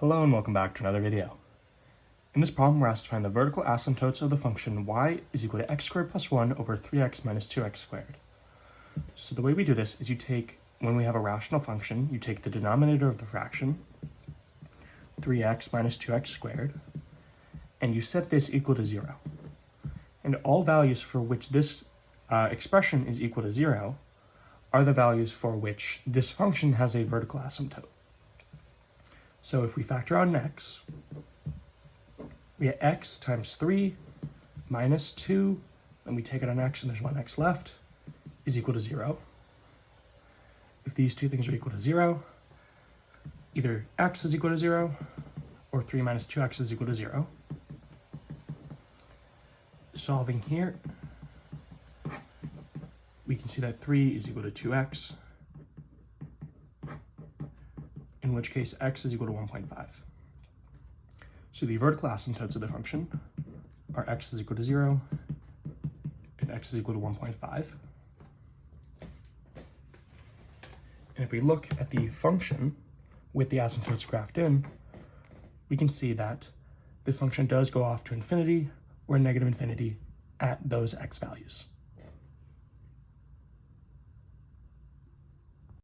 Hello and welcome back to another video. In this problem, we're asked to find the vertical asymptotes of the function y is equal to x squared plus 1 over 3x minus 2x squared. So the way we do this is when we have a rational function, you take the denominator of the fraction, 3x minus 2x squared, and you set this equal to 0. And all values for which this expression is equal to 0 are the values for which this function has a vertical asymptote. So if we factor out an x, we get x times 3 minus 2, then we take out an x and there's one x left, is equal to 0. If these two things are equal to 0, either x is equal to 0 or 3 minus 2x is equal to 0. Solving here, we can see that 3 is equal to 2x, in which case x is equal to 1.5. So the vertical asymptotes of the function are x is equal to 0 and x is equal to 1.5. And if we look at the function with the asymptotes graphed in, we can see that the function does go off to infinity or negative infinity at those x values.